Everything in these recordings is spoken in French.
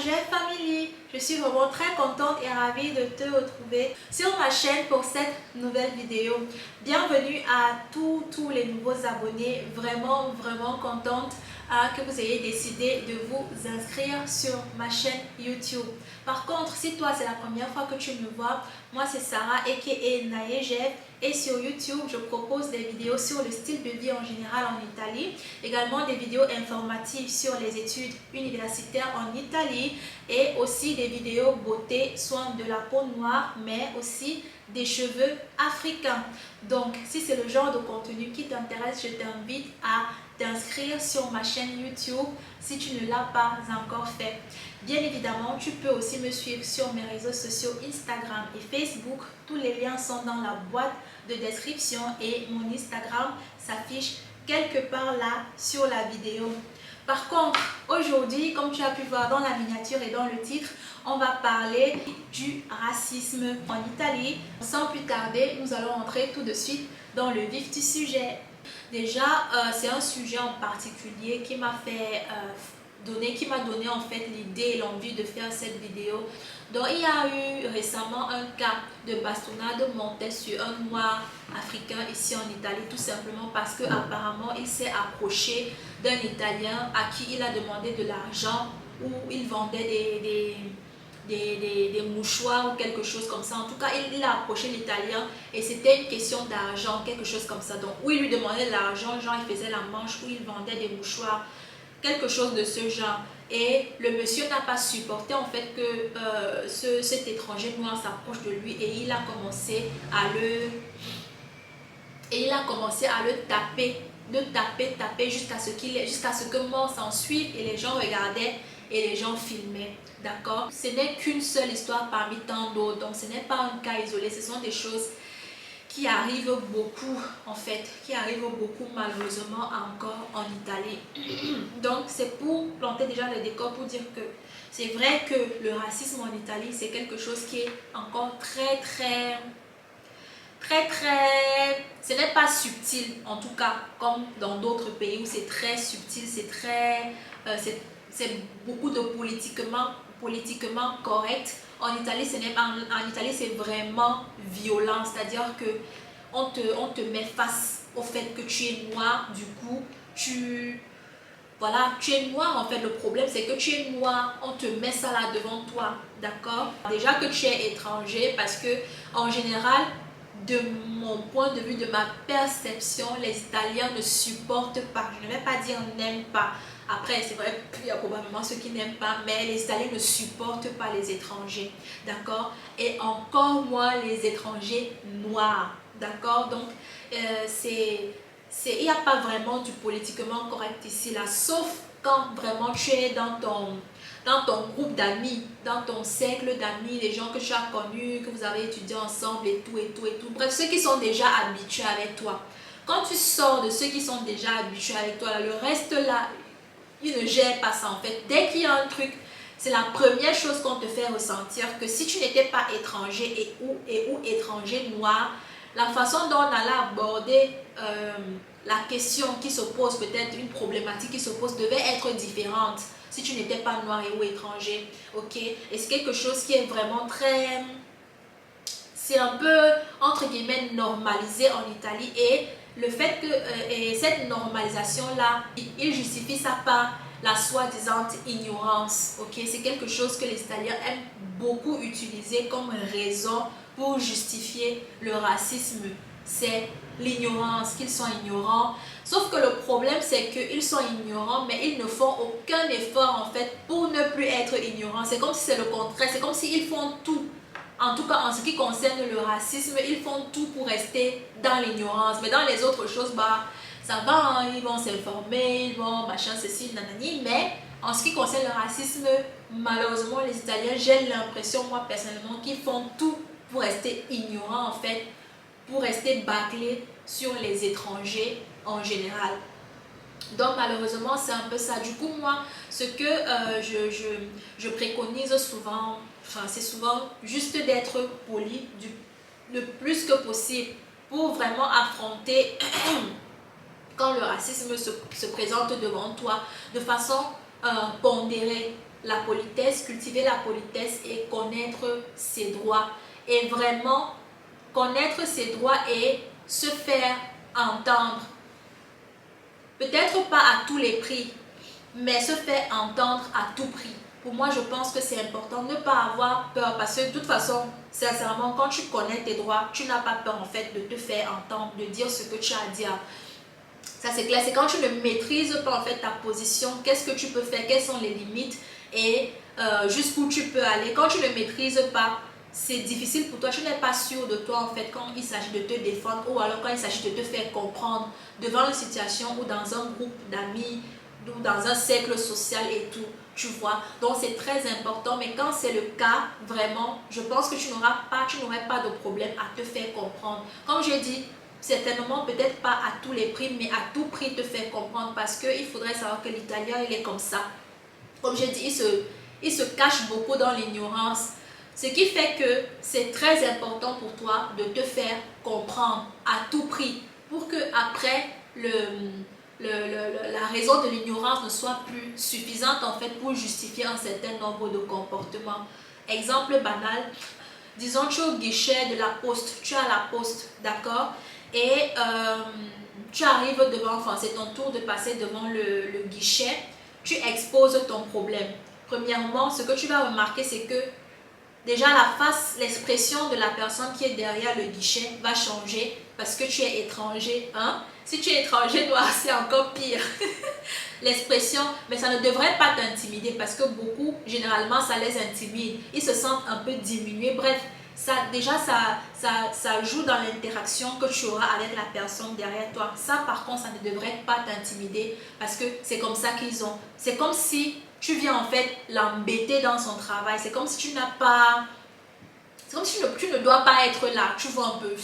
Jeff Family, je suis vraiment très contente et ravie de te retrouver sur ma chaîne pour cette nouvelle vidéo. Bienvenue à tous les nouveaux abonnés, vraiment contente que vous ayez décidé de vous inscrire sur ma chaîne YouTube. Par contre, si toi c'est la première fois que tu me vois, moi c'est Sarah aka Naye Jeff. Et sur YouTube, je propose des vidéos sur le style de vie en général en Italie, également des vidéos informatives sur les études universitaires en Italie et aussi des vidéos beauté, soins de la peau noire, mais aussi des cheveux africains. Donc, si c'est le genre de contenu qui t'intéresse, je t'invite à t'inscrire sur ma chaîne YouTube si tu ne l'as pas encore fait. Bien évidemment, tu peux aussi me suivre sur mes réseaux sociaux Instagram et Facebook. Tous les liens sont dans la boîte de description et mon Instagram s'affiche quelque part là sur la vidéo. Par contre, aujourd'hui, comme tu as pu voir dans la miniature et dans le titre, on va parler du racisme en Italie. Sans plus tarder, nous allons entrer tout de suite dans le vif du sujet. Déjà, c'est un sujet en particulier qui m'a donné en fait l'idée et l'envie de faire cette vidéo. Donc il y a eu récemment un cas de bastonnade montée sur un noir africain ici en Italie, tout simplement parce que apparemment il s'est approché d'un Italien à qui il a demandé de l'argent, ou il vendait des mouchoirs ou quelque chose comme ça. En tout cas, il a approché l'Italien et c'était une question d'argent, quelque chose comme ça. Donc, où il lui demandait de l'argent, genre il faisait la manche, où il vendait des mouchoirs, quelque chose de ce genre. Et le monsieur n'a pas supporté en fait que cet étranger noir s'approche de lui et il a commencé à le taper jusqu'à ce que mort s'en suive, et les gens regardaient et les gens filmaient. D'accord? Ce n'est qu'une seule histoire parmi tant d'autres, donc ce n'est pas un cas isolé, ce sont des choses qui arrivent beaucoup en fait, qui arrivent beaucoup malheureusement encore en Italie. Donc c'est pour planter déjà le décor, pour dire que c'est vrai que le racisme en Italie c'est quelque chose qui est encore très, ce n'est pas subtil en tout cas comme dans d'autres pays où c'est très subtil, c'est beaucoup de politiquement correct. En Italie, c'est vraiment violent, c'est-à-dire que on te met face au fait que tu es noir, du coup voilà, tu es noir. En fait, le problème c'est que tu es noir, on te met ça là devant toi, d'accord? Déjà que tu es étranger, parce que en général, de mon point de vue, de ma perception, les Italiens ne supportent pas, je ne vais pas dire n'aiment pas. Après, c'est vrai qu'il y a probablement ceux qui n'aiment pas, mais les Italiens ne supportent pas les étrangers, d'accord? Et encore moins les étrangers noirs, d'accord? Donc, il n'y a pas vraiment du politiquement correct ici, là, sauf quand vraiment tu es dans ton groupe d'amis, dans ton cercle d'amis, les gens que tu as connus, que vous avez étudié ensemble et tout. Bref, ceux qui sont déjà habitués avec toi. Quand tu sors de ceux qui sont déjà habitués avec toi, là, le reste là, ils ne gèrent pas ça en fait. Dès qu'il y a un truc, c'est la première chose qu'on te fait ressentir, que si tu n'étais pas étranger ou étranger noir, la façon dont on allait aborder la question qui se pose, peut-être une problématique qui se pose, devait être différente si tu n'étais pas noir ou étranger, ok? Et c'est quelque chose qui est vraiment c'est un peu entre guillemets normalisé en Italie, et le fait que et cette normalisation là, il justifie ça par la soi-disant ignorance, ok? C'est quelque chose que les Italiens aiment beaucoup utiliser comme raison pour justifier le racisme. C'est l'ignorance, qu'ils sont ignorants. Sauf que le problème c'est qu'ils sont ignorants, mais ils ne font aucun effort en fait pour ne plus être ignorants. C'est comme si c'est le contraire, c'est comme s'ils font tout. En tout cas, en ce qui concerne le racisme, ils font tout pour rester dans l'ignorance. Mais dans les autres choses, bah, ça va, hein, ils vont s'informer, ils vont machin, ceci, nanani. Mais en ce qui concerne le racisme, malheureusement, les Italiens, j'ai l'impression, moi personnellement, qu'ils font tout pour rester ignorants, en fait, pour rester bâclés sur les étrangers en général. Donc malheureusement c'est un peu ça. Du coup moi, ce que je préconise souvent, enfin c'est souvent juste d'être poli le plus que possible pour vraiment affronter quand le racisme se présente devant toi de façon pondérée. la politesse, cultiver la politesse et connaître ses droits. Et vraiment connaître ses droits et se faire entendre. Peut-être pas à tous les prix, mais se faire entendre à tout prix. Pour moi, je pense que c'est important de ne pas avoir peur parce que de toute façon, sincèrement, quand tu connais tes droits, tu n'as pas peur en fait de te faire entendre, de dire ce que tu as à dire. Ça c'est clair, c'est quand tu ne maîtrises pas en fait ta position, qu'est-ce que tu peux faire, quelles sont les limites et jusqu'où tu peux aller. Quand tu ne maîtrises pas, c'est difficile pour toi, tu n'es pas sûr de toi en fait quand il s'agit de te défendre ou alors quand il s'agit de te faire comprendre devant une situation ou dans un groupe d'amis ou dans un cercle social et tout, tu vois. Donc c'est très important, mais quand c'est le cas, vraiment, je pense que tu n'aurais pas de problème à te faire comprendre. Comme j'ai dit, certainement peut-être pas à tous les prix, mais à tout prix te faire comprendre parce qu'il faudrait savoir que l'italien il est comme ça. Comme j'ai dit, il se cache beaucoup dans l'ignorance. Ce qui fait que c'est très important pour toi de te faire comprendre à tout prix pour que après la raison de l'ignorance ne soit plus suffisante en fait pour justifier un certain nombre de comportements. Exemple banal, disons tu es au guichet de la poste, tu es à la poste, d'accord, et tu arrives devant, enfin c'est ton tour de passer devant le guichet, tu exposes ton problème. Premièrement, ce que tu vas remarquer, c'est que déjà la face, l'expression de la personne qui est derrière le guichet va changer parce que tu es étranger. Hein? Si tu es étranger noir, c'est encore pire. L'expression, mais ça ne devrait pas t'intimider parce que beaucoup, généralement, ça les intimide. Ils se sentent un peu diminués. Bref, ça joue dans l'interaction que tu auras avec la personne derrière toi. Ça, par contre, ça ne devrait pas t'intimider parce que c'est comme ça qu'ils ont. C'est comme si tu viens en fait l'embêter dans son travail. C'est comme si tu n'as pas... C'est comme si tu ne dois pas être là. Tu vois un peu.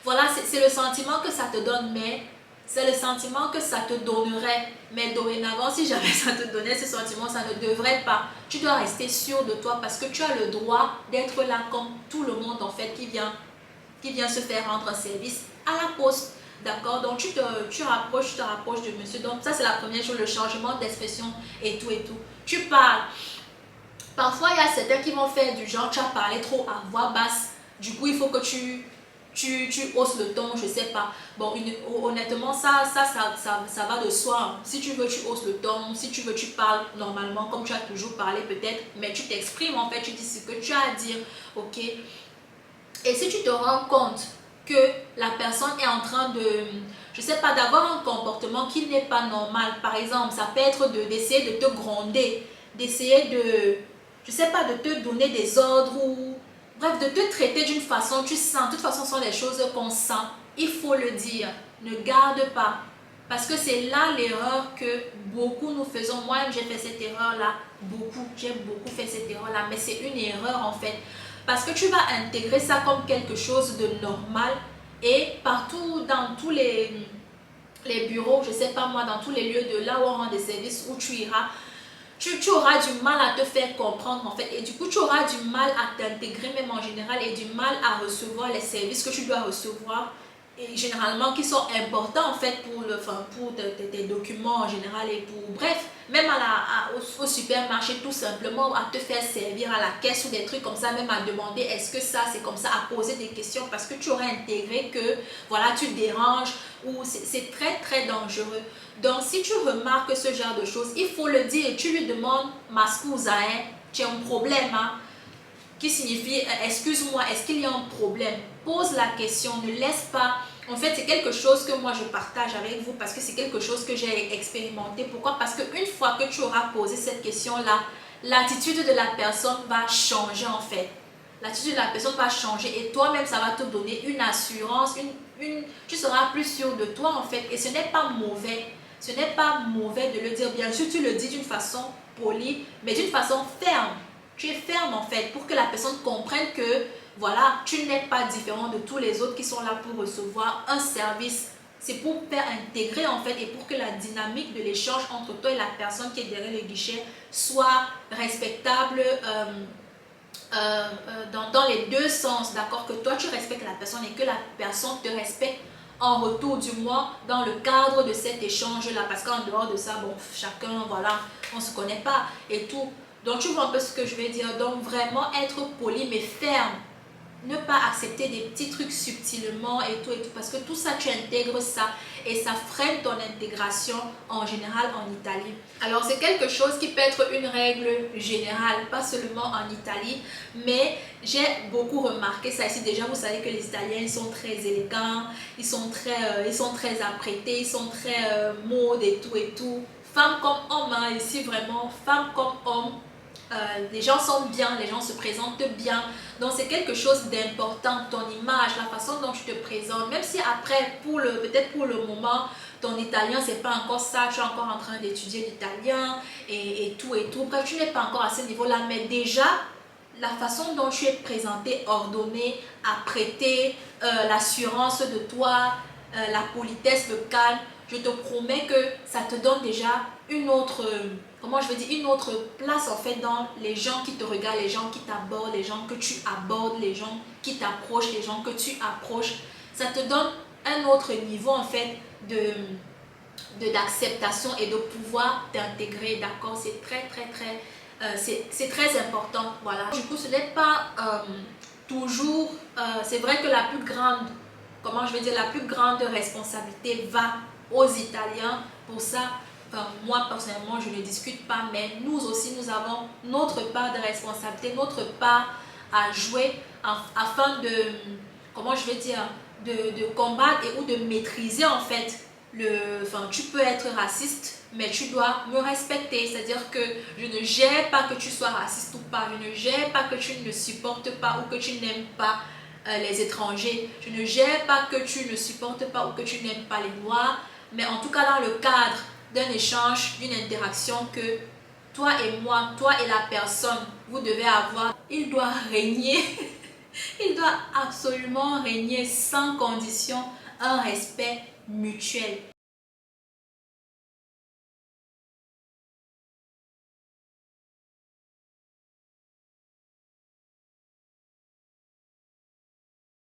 Voilà, c'est le sentiment que ça te donne, mais c'est le sentiment que ça te donnerait. Mais dorénavant, si jamais ça te donnait ce sentiment, ça ne devrait pas. Tu dois rester sûr de toi parce que tu as le droit d'être là comme tout le monde en fait qui vient se faire rendre un service à la poste. D'accord? Donc tu te rapproches de monsieur. Donc ça c'est la première chose, le changement d'expression et tout et tout. Tu parles. Parfois il y a certains qui vont faire du genre, tu as parlé trop à voix basse. Du coup il faut que tu hausses le ton, je sais pas. Bon, honnêtement, ça va de soi. Si tu veux, tu hausses le ton. Si tu veux, tu parles normalement, comme tu as toujours parlé peut-être. Mais tu t'exprimes en fait, tu dis ce que tu as à dire. Ok? Et si tu te rends compte que la personne est en train de, je sais pas, d'avoir un comportement qui n'est pas normal. Par exemple, ça peut être d'essayer de te gronder, d'essayer de, je sais pas, de te donner des ordres ou... Bref, de te traiter d'une façon, tu sens, de toute façon, ce sont des choses qu'on sent. Il faut le dire, ne garde pas. Parce que c'est là l'erreur que beaucoup nous faisons. Moi, j'ai fait cette erreur-là, j'ai beaucoup fait cette erreur-là, mais c'est une erreur en fait. Parce que tu vas intégrer ça comme quelque chose de normal et partout dans tous les bureaux, je sais pas moi, dans tous les lieux de là où on rend des services, où tu iras, tu auras du mal à te faire comprendre en fait et du coup tu auras du mal à t'intégrer même en général et du mal à recevoir les services que tu dois recevoir et généralement qui sont importants en fait pour tes documents en général et pour bref même au supermarché tout simplement à te faire servir à la caisse ou des trucs comme ça, même à demander est-ce que ça c'est comme ça, à poser des questions parce que tu aurais intégré que voilà tu déranges ou c'est très très dangereux. Donc si tu remarques ce genre de choses, il faut le dire, tu lui demandes ma scusa, hein, tu as un problème, hein, qui signifie excuse-moi, est-ce qu'il y a un problème? Pose la question, ne laisse pas. En fait, c'est quelque chose que moi je partage avec vous parce que c'est quelque chose que j'ai expérimenté. Pourquoi? Parce qu'une fois que tu auras posé cette question-là, l'attitude de la personne va changer en fait. L'attitude de la personne va changer et toi-même, ça va te donner une assurance, tu seras plus sûr de toi en fait. Et ce n'est pas mauvais. Ce n'est pas mauvais de le dire. Bien sûr, tu le dis d'une façon polie, mais d'une façon ferme. Tu es ferme en fait pour que la personne comprenne que voilà, tu n'es pas différent de tous les autres qui sont là pour recevoir un service. C'est pour faire intégrer en fait et pour que la dynamique de l'échange entre toi et la personne qui est derrière le guichet soit respectable dans les deux sens, d'accord? Que toi tu respectes la personne et que la personne te respecte en retour, du moins dans le cadre de cet échange là, parce qu'en dehors de ça, bon, chacun, voilà, on se connaît pas et tout. Donc tu vois un peu ce que je veux dire. Donc vraiment être poli mais ferme. Ne pas accepter des petits trucs subtilement et tout, parce que tout ça, tu intègres ça et ça freine ton intégration en général en Italie. Alors c'est quelque chose qui peut être une règle générale, pas seulement en Italie, mais j'ai beaucoup remarqué ça ici. Déjà, vous savez que les Italiens, ils sont très élégants, ils sont très apprêtés, ils sont très mode et tout. Femmes comme hommes, hein, ici vraiment, femmes comme hommes. Les gens sont bien, les gens se présentent bien. Donc c'est quelque chose d'important, ton image, la façon dont tu te présentes. Même si après, peut-être pour le moment, ton italien, c'est pas encore ça, tu es encore en train d'étudier l'italien et tout. Bref, tu n'es pas encore à ce niveau-là, mais déjà, la façon dont tu es présenté, ordonné, apprêté, l'assurance de toi, la politesse, le calme, je te promets que ça te donne déjà une autre, comment je veux dire, une autre place en fait dans les gens qui te regardent, les gens qui t'abordent, les gens que tu abordes, les gens qui t'approchent, les gens que tu approches. Ça te donne un autre niveau en fait d'acceptation et de pouvoir t'intégrer, d'accord? C'est c'est très important, voilà. Du coup, ce n'est pas toujours, c'est vrai que la plus grande, comment je vais dire, la plus grande responsabilité va aux Italiens. Pour ça, moi personnellement, je ne discute pas, mais nous aussi, nous avons notre part de responsabilité, notre part à jouer afin de, comment je vais dire, de combattre ou de maîtriser en fait tu peux être raciste, mais tu dois me respecter. C'est-à-dire que je ne gère pas que tu sois raciste ou pas. Je ne gère pas que tu ne supportes pas ou que tu n'aimes pas les étrangers. Je ne gère pas que tu ne supportes pas ou que tu n'aimes pas les noirs. Mais en tout cas, dans le cadre d'un échange, d'une interaction que toi et moi, toi et la personne, vous devez avoir, il doit régner, il doit absolument régner sans condition un respect mutuel.